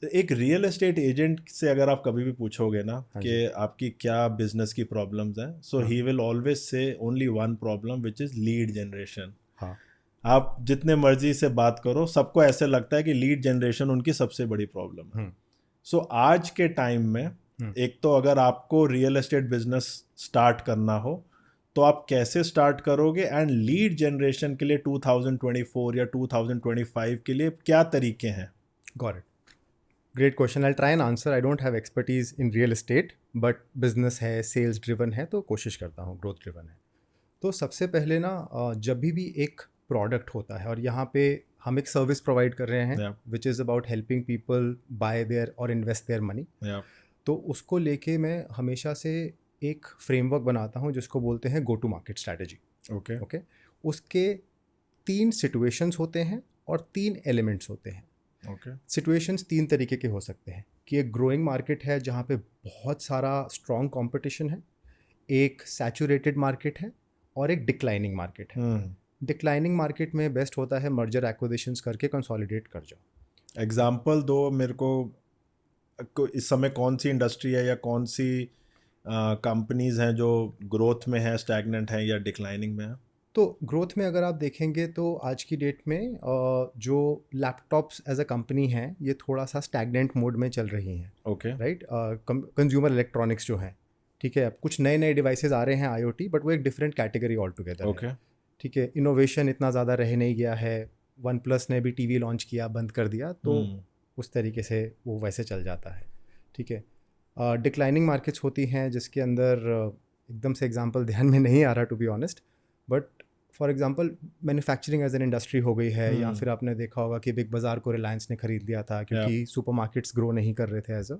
एक real estate agent से अगर आप कभी भी पूछोगे ना हाँ जी। कि आपकी क्या बिजनेस की प्रॉब्लम्स हैं, सो हाँ he will always say only one problem which is lead generation. हाँ। आप जितने मर्जी से बात करो, सबको ऐसे लगता है कि लीड जनरेशन उनकी सबसे बड़ी प्रॉब्लम है। हम्म। सो आज के टाइम में हम्म। एक तो अगर आपको रियल एस्टेट बिजनेस स्टार्ट करना हो तो आप कैसे स्टार्ट करोगे, एंड लीड जनरेशन के लिए 2024 या 2025 के लिए क्या तरीके हैं? Got it. Great question. I try an answer. I don't have expertise in real estate, but business है, सेल्स ड्रिवन है, तो कोशिश करता हूँ, ग्रोथ ड्रिवन है। तो सबसे पहले ना जब भी एक प्रोडक्ट होता है और यहाँ पे हम एक सर्विस प्रोवाइड कर रहे हैं या which is about helping people bye there और इन्वेस्ट देयर मनी, या तो उसको लेके मैं हमेशा से एक फ्रेमवर्क बनाता हूँ जिसको बोलते हैं go to market strategy. Okay okay. उसके 3 सिचुएशंस होते हैं और 3 एलिमेंट्स होते हैं। ओके सिचुएशंस 3 तरीके के हो सकते हैं कि एक ग्रोइंग मार्केट है जहाँ पे बहुत सारा स्ट्रॉन्ग कंपटीशन है, एक सैचुरेटेड मार्केट है और एक डिक्लाइनिंग मार्केट है। डिक्लाइनिंग मार्केट में बेस्ट होता है मर्जर एक्विजिशंस करके कंसोलिडेट कर जाओ। एग्जाम्पल दो मेरे को इस समय कौन सी इंडस्ट्री है या कौन सी कंपनीज हैं जो ग्रोथ में है, स्टैग्नेंट है या डिक्लाइनिंग में है? तो ग्रोथ में अगर आप देखेंगे तो आज की डेट में जो लैपटॉप्स एज अ कंपनी हैं ये थोड़ा सा स्टैग्नेंट मोड में चल रही हैं। Okay right. कंज्यूमर इलेक्ट्रॉनिक्स जो है, ठीक है, अब कुछ नए नए डिवाइसेस आ रहे हैं आईओटी, बट वो एक डिफरेंट कैटेगरी ऑल टुगेदर है। ओके ठीक है, इनोवेशन इतना ज़्यादा रह नहीं गया है। वन प्लस ने भी टीवी लॉन्च किया, बंद कर दिया, तो उस तरीके से वो वैसे चल जाता है। ठीक है। डिक्लाइनिंग मार्केट्स होती हैं जिसके अंदर एकदम से एग्जांपल ध्यान में नहीं आ रहा to be honest, but for example manufacturing as an industry हो गई है, या फिर आपने देखा होगा कि बिग बाज़ार को रिलायंस ने ख़रीद लिया था क्योंकि सुपरमार्केट्स ग्रो नहीं कर रहे थे एज अ,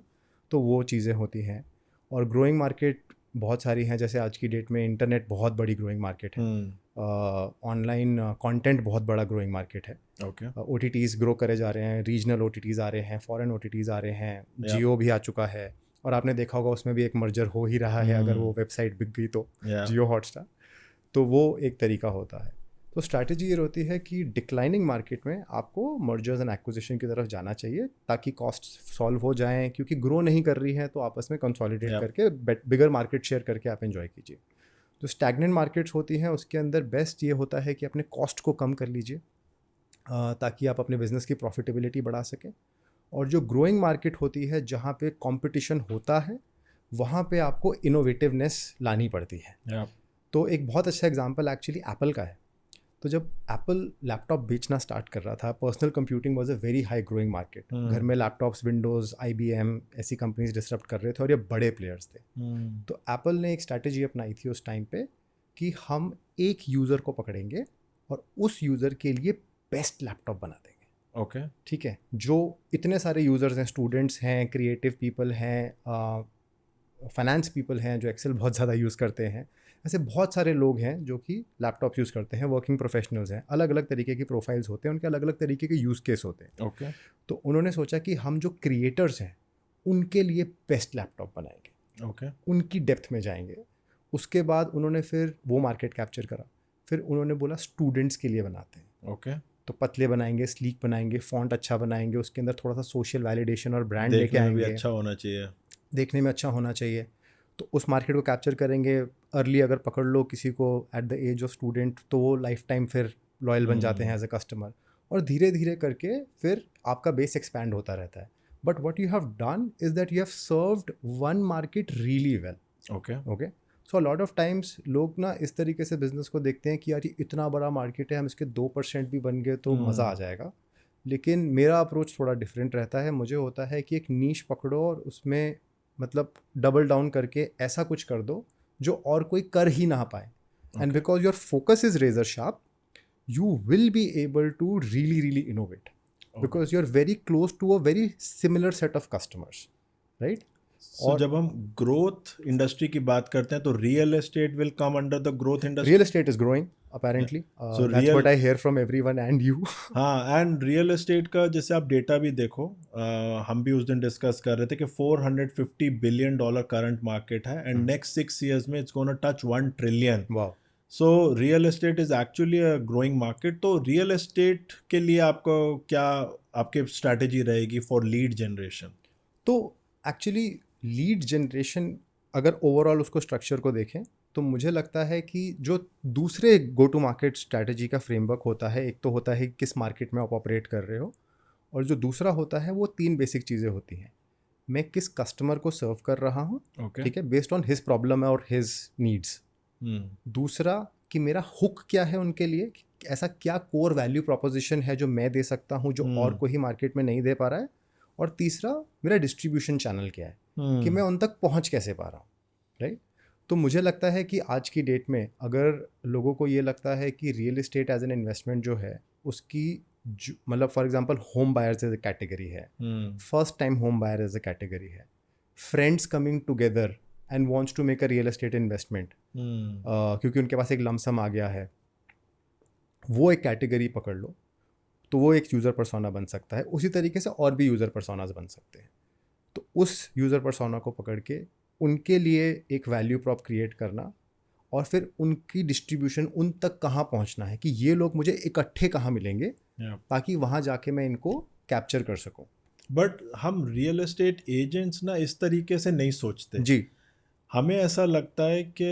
तो वो चीज़ें होती हैं। और ग्रोइंग मार्केट बहुत सारी हैं, जैसे आज की डेट में इंटरनेट बहुत बड़ी ग्रोइंग मार्केट है, ऑनलाइन कंटेंट बहुत बड़ा ग्रोइंग मार्केट है। Okay O T Ts grow करे जा रहे हैं, रीजनल ओ टी टीज़ आ रहे हैं, फॉरेन ओ टी टीज़ आ रहे हैं, जियो भी आ चुका है, और आपने देखा होगा उसमें भी एक मर्जर हो ही रहा है अगर वो वेबसाइट बिक गई तो, जियो हॉटस्टार। तो वो एक तरीका होता है। तो स्ट्रैटेजी ये होती है कि डिक्लाइनिंग मार्केट में आपको मर्जर्स एंड एक्विजिशन की तरफ जाना चाहिए ताकि कॉस्ट सॉल्व हो जाएं, क्योंकि ग्रो नहीं कर रही है तो आपस में कंसोलिडेट करके बिगर मार्केट शेयर करके आप एंजॉय कीजिए। जो स्टैग्नेंट मार्केट्स होती हैं उसके अंदर बेस्ट ये होता है कि अपने कॉस्ट को कम कर लीजिए ताकि आप अपने बिजनेस की प्रॉफिटेबिलिटी बढ़ा सकें। और जो ग्रोइंग मार्केट होती है जहाँ पे कंपटीशन होता है वहाँ पे आपको इनोवेटिवनेस लानी पड़ती है। तो एक बहुत अच्छा एग्जांपल एक्चुअली एप्पल का है। तो जब एप्पल लैपटॉप बेचना स्टार्ट कर रहा था, personal computing was a very high growing market. घर में लैपटॉप्स, विंडोज़, IBM ऐसी कंपनीज डिसरप्ट कर रहे थे और ये बड़े प्लेयर्स थे। तो एप्पल ने एक स्ट्रैटेजी अपनाई थी उस टाइम पे कि हम एक यूज़र को पकड़ेंगे और उस यूज़र के लिए बेस्ट लैपटॉप बना देंगे। ओके ठीक है, जो इतने सारे यूज़र्स हैं, स्टूडेंट्स हैं, क्रिएटिव पीपल हैं, फाइनेंस पीपल हैं जो एक्सेल बहुत ज़्यादा यूज़ करते हैं, ऐसे बहुत सारे लोग हैं जो कि लैपटॉप यूज़ करते हैं, वर्किंग प्रोफेशनल्स हैं, अलग अलग तरीके की प्रोफाइल्स होते हैं, उनके अलग अलग तरीके के यूज़ केस होते हैं। ओके तो उन्होंने सोचा कि हम जो क्रिएटर्स हैं उनके लिए बेस्ट लैपटॉप बनाएंगे, ओके उनकी डेप्थ में जाएंगे। उसके बाद उन्होंने फिर वो मार्केट कैप्चर करा, फिर उन्होंने बोला स्टूडेंट्स के लिए बनाते हैं। ओके तो पतले बनाएंगे, स्लीक बनाएंगे, फॉन्ट अच्छा बनाएंगे, उसके अंदर थोड़ा सा सोशल वैलिडेशन और ब्रांड लेके देखने में भी आएंगे, अच्छा होना चाहिए। देखने में अच्छा होना चाहिए। तो उस मार्केट को कैप्चर करेंगे। अर्ली अगर पकड़ लो किसी को at the age of student तो वो लाइफ टाइम फिर लॉयल बन जाते हैं एज अ कस्टमर, और धीरे धीरे करके फिर आपका बेस एक्सपैंड होता रहता है। But what you have done is that you have served one market really well. Okay okay. So lot of times लोग ना इस तरीके से बिजनेस को देखते हैं कि यार ये इतना बड़ा मार्केट है, हम इसके 2% भी बन गए तो मज़ा आ जाएगा। लेकिन मेरा अप्रोच थोड़ा डिफरेंट रहता है। मुझे होता है कि एक नीश पकड़ो और उसमें मतलब डबल डाउन करके ऐसा कुछ कर दो जो और कोई कर ही ना पाए। And because your focus is razor sharp, you will be able to really innovate because you're very close to a very similar set of customers, right? सो और जब हम ग्रोथ इंडस्ट्री की बात करते हैं तो real estate will come under the growth real industry. estate is growing apparently. So That's real what I hear from everyone and you. हाँ, and real estate का जैसे आप डेटा भी देखो, हम भी उस दिन डिस्कस कर रहे थे कि $450 बिलियन करंट मार्केट है, एंड नेक्स्ट 6 years में it's gonna touch 1 trillion. Wow. So real estate is actually a growing market. तो रियल एस्टेट के लिए आपको क्या आपकी स्ट्रैटेजी रहेगी फॉर लीड जनरेशन? तो एक्चुअली लीड जनरेशन अगर ओवरऑल उसको स्ट्रक्चर को देखें तो मुझे लगता है कि जो दूसरे गो टू मार्केट स्ट्रैटेजी का फ्रेमवर्क होता है, एक तो होता है किस मार्केट में आप ऑपरेट कर रहे हो, और जो दूसरा होता है वो 3 बेसिक चीज़ें होती हैं. मैं किस कस्टमर को सर्व कर रहा हूँ, ओके. ठीक है, बेस्ड ऑन हिज प्रॉब्लम और हिज नीड्स. दूसरा कि मेरा हुक क्या है उनके लिए, ऐसा क्या कोर वैल्यू प्रोपोजिशन है जो मैं दे सकता हूँ जो और कोई मार्केट में नहीं दे पा रहा है. और तीसरा मेरा डिस्ट्रीब्यूशन चैनल क्या है, कि मैं उन तक पहुँच कैसे पा रहा हूँ. राइट. तो मुझे लगता है कि आज की डेट में अगर लोगों को ये लगता है कि real estate as an investment जो है उसकी मतलब for example home buyers as a category है, first time home buyer as a category है, friends coming together and wants to make a real estate investment क्योंकि उनके पास एक लमसम आ गया है, वो एक कैटेगरी पकड़ लो तो वो एक यूज़र पर्सोना बन सकता है. उसी तरीके से और भी यूज़र पर्सोनाज बन सकते हैं. तो उस यूज़र पर्सोना को पकड़ के उनके लिए एक वैल्यू प्रॉप क्रिएट करना और फिर उनकी डिस्ट्रीब्यूशन उन तक कहाँ पहुँचना है कि ये लोग मुझे इकट्ठे कहाँ मिलेंगे, ताकि वहाँ जाके मैं इनको कैप्चर कर सकूँ. बट हम रियल एस्टेट एजेंट्स ना इस तरीके से नहीं सोचते जी. हमें ऐसा लगता है कि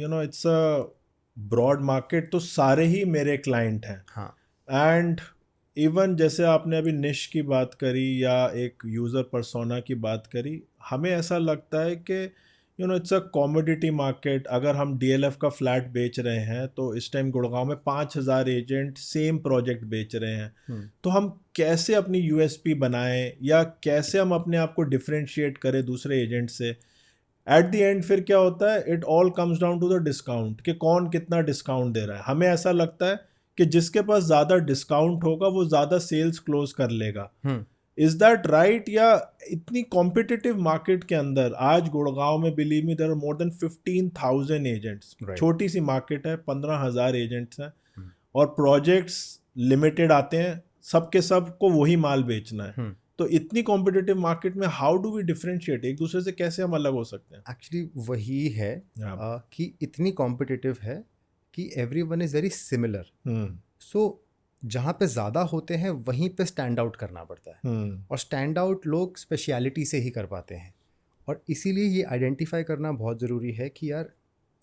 इट्स अ ब्रॉड मार्केट, तो सारे ही मेरे क्लाइंट हैं. हाँ. एंड इवन जैसे आपने अभी निश की बात करी या एक यूज़र पर्सोना की बात करी, हमें ऐसा लगता है कि इट्स अ कॉमोडिटी मार्केट. अगर हम डीएलएफ का फ्लैट बेच रहे हैं तो इस टाइम गुड़गांव में 5,000 एजेंट सेम प्रोजेक्ट बेच रहे हैं. तो हम कैसे अपनी यूएसपी बनाएं या कैसे हम अपने आप को डिफरेंशिएट करें दूसरे एजेंट से. एट द एंड फिर क्या होता है, it all comes down to the discount, कि कौन कितना डिस्काउंट दे रहा है. हमें ऐसा लगता है कि जिसके पास ज़्यादा डिस्काउंट होगा वो ज़्यादा सेल्स क्लोज कर लेगा. Is that right? या इतनी कॉम्पिटिटिव मार्केट के अंदर आज गुड़गांव में believe me there are more than 15,000 agents. छोटी सी मार्केट है, 15,000 एजेंट्स हैं और प्रोजेक्ट्स लिमिटेड आते हैं, सबके सबको वही माल बेचना है. तो इतनी कॉम्पिटिटिव मार्केट में हाउ डू वी डिफरेंशिएट, एक दूसरे से कैसे हम अलग हो सकते हैं? एक्चुअली वही है कि इतनी कॉम्पिटिटिव है कि एवरीवन इज वेरी सिमिलर. सो जहाँ पे ज़्यादा होते हैं वहीं पे स्टैंड आउट करना पड़ता है. और स्टैंड आउट लोग स्पेशलिटी से ही कर पाते हैं. और इसीलिए ये आइडेंटिफाई करना बहुत ज़रूरी है कि यार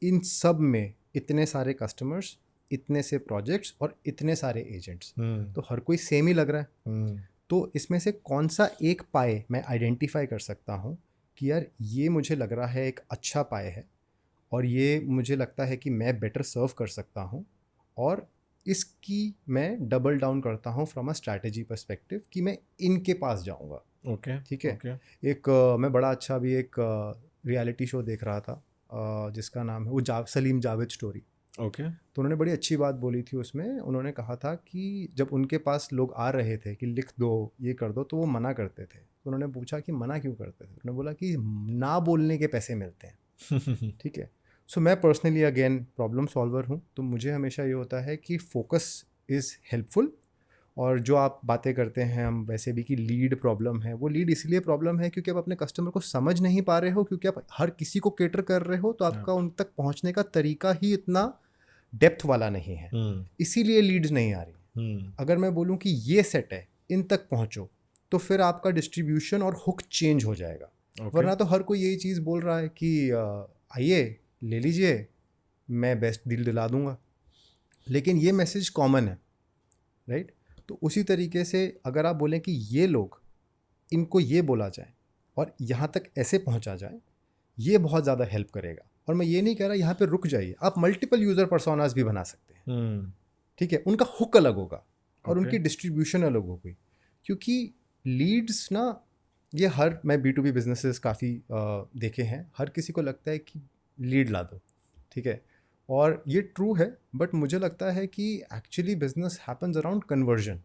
इन सब में इतने सारे कस्टमर्स, इतने से प्रोजेक्ट्स और इतने सारे एजेंट्स, तो हर कोई सेम ही लग रहा है. तो इसमें से कौन सा एक पाए मैं आइडेंटिफाई कर सकता हूँ कि यार ये मुझे लग रहा है एक अच्छा पाए है और ये मुझे लगता है कि मैं बेटर सर्व कर सकता हूँ, और इसकी मैं डबल डाउन करता हूँ फ्रॉम अ स्ट्रैटेजी पर्सपेक्टिव कि मैं इनके पास जाऊँगा. ओके. ठीक है. एक मैं बड़ा अच्छा अभी एक रियलिटी शो देख रहा था जिसका नाम है वो सलीम जावेद स्टोरी. ओके. तो उन्होंने बड़ी अच्छी बात बोली थी उसमें. उन्होंने कहा था कि जब उनके पास लोग आ रहे थे कि लिख दो, ये कर दो, तो वो मना करते थे. तो उन्होंने पूछा कि मना क्यों करते थे. उन्होंने बोला कि ना बोलने के पैसे मिलते हैं. ठीक है. सो मैं पर्सनली अगेन प्रॉब्लम सॉल्वर हूँ, तो मुझे हमेशा ये होता है कि फोकस इज़ हेल्पफुल. और जो आप बातें करते हैं हम वैसे भी कि लीड प्रॉब्लम है, वो लीड इसलिए प्रॉब्लम है क्योंकि आप अपने कस्टमर को समझ नहीं पा रहे हो, क्योंकि आप हर किसी को केटर कर रहे हो, तो आपका उन तक पहुँचने का तरीका ही इतना डेप्थ वाला नहीं है, इसीलिए लीड्स नहीं आ रही. अगर मैं बोलूं कि ये सेट है, इन तक पहुंचो, तो फिर आपका डिस्ट्रीब्यूशन और हुक चेंज हो जाएगा. वरना तो हर कोई यही चीज़ बोल रहा है कि आइए ले लीजिए, मैं बेस्ट डील दिला दूंगा, लेकिन ये मैसेज कॉमन है. राइट. तो उसी तरीके से अगर आप बोलें कि ये लोग, इनको ये बोला जाए और यहाँ तक ऐसे पहुँचा जाए, ये बहुत ज़्यादा हेल्प करेगा. और मैं ये नहीं कह रहा यहाँ पे रुक जाइए, आप मल्टीपल यूज़र पर्सोनास भी बना सकते हैं. ठीक है. उनका हुक अलग होगा और उनकी डिस्ट्रीब्यूशन अलग होगी, क्योंकि लीड्स ना, ये हर मैं B2B बिजनेसेस काफ़ी देखे हैं, हर किसी को लगता है कि लीड ला दो. ठीक है. और ये ट्रू है, बट मुझे लगता है कि actually business happens around conversion.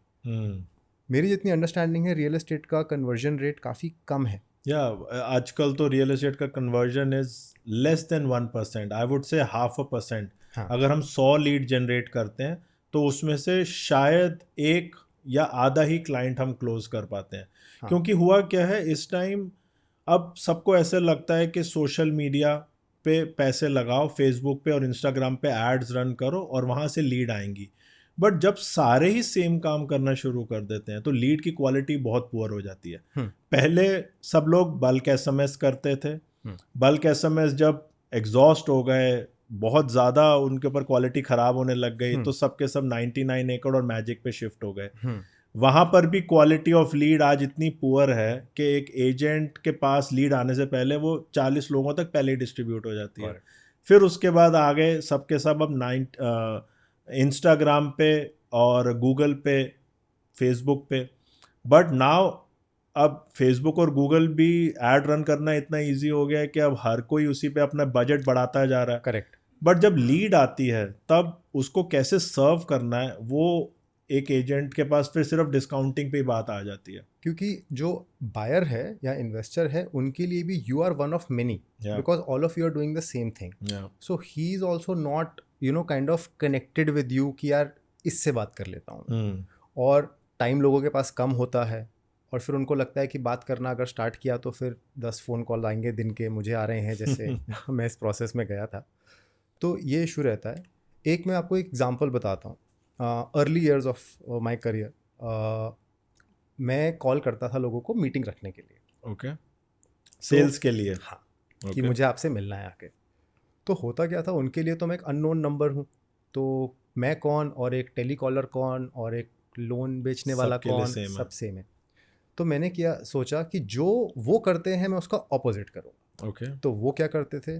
मेरी जितनी अंडरस्टैंडिंग है, रियल एस्टेट का कन्वर्जन रेट काफ़ी कम है. आजकल तो रियल एस्टेट का conversion is less than 1%, I would say 0.5%. अगर हम 100 लीड जनरेट करते हैं तो उसमें से शायद एक या आधा ही क्लाइंट हम क्लोज कर पाते हैं. क्योंकि हुआ क्या है इस टाइम, अब सबको ऐसे लगता है कि सोशल मीडिया पे पैसे लगाओ, फेसबुक पे और इंस्टाग्राम पे एड्स रन करो और वहाँ से लीड आएंगी। बट जब सारे ही सेम काम करना शुरू कर देते हैं तो लीड की क्वालिटी बहुत पुअर हो जाती है। पहले सब लोग बल्क एसएमएस करते थे, बल्क एसएमएस जब एग्जॉस्ट हो गए, बहुत ज़्यादा उनके ऊपर क्वालिटी ख़राब होने लग गई, तो सबके सब 99 एकड़ और मैजिक पे शिफ्ट हो गए। वहाँ पर भी क्वालिटी ऑफ लीड आज इतनी पुअर है कि एक एजेंट के पास लीड आने से पहले वो 40 लोगों तक पहले ही डिस्ट्रीब्यूट हो जाती है। फिर उसके बाद आगे सबके सब अब इंस्टाग्राम पे और गूगल पे, फेसबुक पे। बट नाउ अब फेसबुक और गूगल भी ऐड रन करना इतना इजी हो गया है कि अब हर कोई उसी पे अपना बजट बढ़ाता जा रहा है। करेक्ट। बट जब लीड आती है तब उसको कैसे सर्व करना है, वो एक एजेंट के पास फिर सिर्फ डिस्काउंटिंग पे ही बात आ जाती है। क्योंकि जो बायर है या इन्वेस्टर है उनके लिए भी you are one of many, because all of you are doing the same thing. So he is also not kind of connected with you कि यार इससे बात कर लेता हूँ। और टाइम लोगों के पास कम होता है और फिर उनको लगता है कि बात करना अगर स्टार्ट किया तो फिर 10 फ़ोन कॉल आएंगे दिन के, मुझे आ रहे हैं जैसे मैं इस प्रोसेस में गया था। तो ये इशू रहता है। एक मैं आपको एग्जांपल बताता हूँ। Early years of my career मैं कॉल करता था लोगों को मीटिंग रखने के लिए। ओके, सेल्स के लिए। हाँ, कि मुझे आपसे मिलना है आके। तो होता क्या था, उनके लिए तो मैं एक अननोन नंबर हूँ, तो मैं कौन और एक टेलीकॉलर कौन और एक लोन बेचने वाला कौन, सब सेम है। तो मैंने सोचा कि जो वो करते हैं मैं उसका ऑपोजिट करूँ। ओके। तो वो क्या करते थे,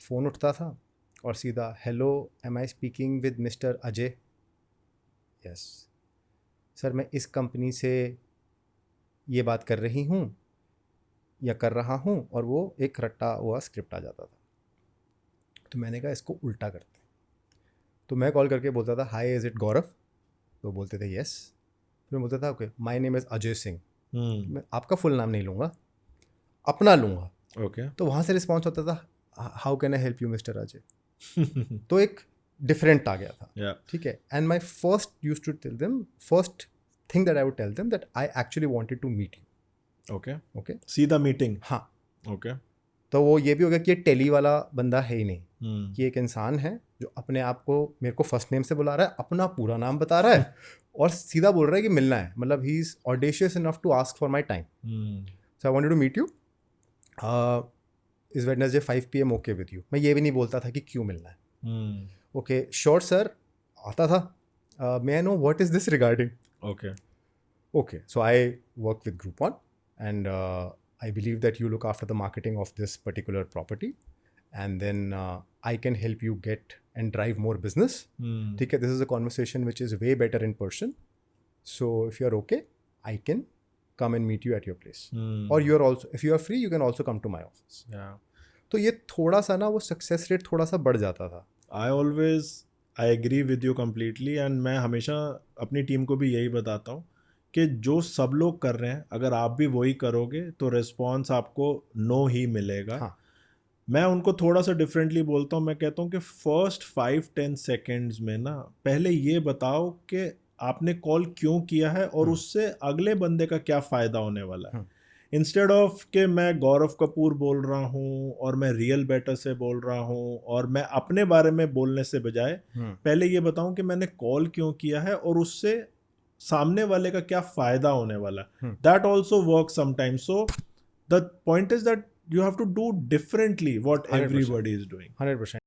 फ़ोन उठता था और सीधा hello, am I speaking with mister Ajay? Yes sir, मैं इस कंपनी से ये बात कर रही हूँ या कर रहा हूँ, और वो एक रट्टा हुआ स्क्रिप्ट आ जाता था। तो मैंने कहा इसको उल्टा करते। तो मैं कॉल करके बोलता था हाय इज़ इट गौरव? तो बोलते थे यस। फिर मैं बोलता था okay my name is Ajay Singh. मैं आपका फुल नाम नहीं लूँगा, अपना लूँगा। ओके। तो वहाँ से रिस्पॉन्स होता था how can I help you mister Ajay? तो एक डिफरेंट आ गया था। ठीक है। And my first use to tell them, first thing that I would tell them that I actually wanted to meet you. Okay. Okay, सीधा मीटिंग। हाँ। Okay. तो वो ये भी हो गया कि ये टेली वाला बंदा है ही नहीं, कि एक इंसान है जो अपने आप को मेरे को फर्स्ट नेम से बुला रहा है, अपना पूरा नाम बता रहा है और सीधा बोल रहा है कि मिलना है। मतलब he is audacious enough to ask for my time. So I wanted to meet you, इस Wednesday 5 PM okay with you. मैं ये भी नहीं बोलता था कि क्यों मिलना है। ओके श्योर सर आता था, may I know what is this regarding? Okay so I work with Groupon and I believe that you look after the marketing of this particular property, and then I can help you get and drive more business. ठीक है, this is a conversation which is way better in person. So if you are okay, I can come and meet you at your place. Or you are also, if you are free, you can also come to my office. Yeah. तो ये थोड़ा सा ना वो success rate थोड़ा सा बढ़ जाता था। I agree with you completely, and मैं हमेशा अपनी टीम को भी यही बताता हूँ कि जो सब लोग कर रहे हैं अगर आप भी वही करोगे तो रिस्पॉन्स आपको नो ही मिलेगा। हाँ। मैं उनको थोड़ा सा डिफरेंटली बोलता हूँ। मैं कहता हूँ कि फर्स्ट 5-10 सेकेंड्स में ना पहले ये बताओ कि आपने कॉल क्यों किया है और उससे अगले बंदे का क्या फ़ायदा होने वाला है। इंस्टेड ऑफ कि मैं गौरव कपूर बोल रहा हूँ और मैं रियल बेटर से बोल रहा हूँ और मैं अपने बारे में बोलने से बजाय पहले ये बताऊँ कि मैंने कॉल क्यों किया है और उससे सामने वाले का क्या फायदा होने वाला। That also work sometimes. So the point is that you have to do differently what 100%. everybody is doing. 100%.